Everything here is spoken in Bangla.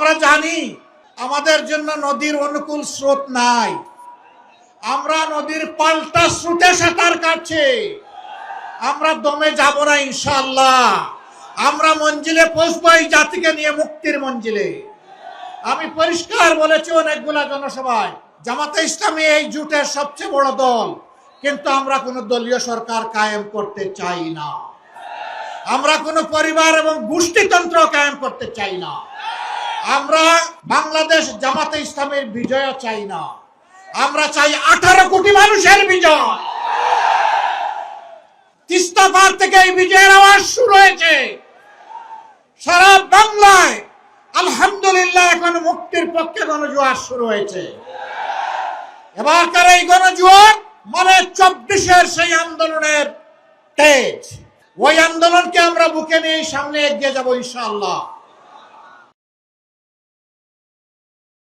আমরা জানি আমাদের জন্য নদীর অনুকূল স্রোত নাই, আমরা নদীর পাল্টা স্রোতে সাঁতার কাটছি। আমরা দমে যাব না ইনশাআল্লাহ, আমরা মঞ্জিলে পৌঁছবো এই জাতিকে নিয়ে, মুক্তির মঞ্জিলে। আমি পরিষ্কার বলেছি অনেকগুলা জনসভায়, জামাতে ইসলামী এই জোটের সবচেয়ে বড় দল, কিন্তু আমরা কোনো দলীয় সরকার কায়েম করতে চাই না, আমরা কোনো পরিবার এবং গোষ্ঠীতন্ত্র কায়েম করতে চাই না, আমরা বাংলাদেশ জামাতে ইসলামের বিজয় চাই না, আমরা চাই 18 কোটি মানুষের বিজয়। তিস্তা পার থেকে এই বিজয়ের আওয়াজ শুরু হয়েছে সারা বাংলায়। আলহামদুলিল্লাহ, এখন মুক্তির পক্ষে গণজোয়ার শুরু হয়েছে। এবারকার এই গণজোয়ার মানে 24-এর সেই আন্দোলনের তেজ, ওই আন্দোলনকে আমরা বুকে নিয়ে সামনে এগিয়ে যাবো ইনশাআল্লাহ।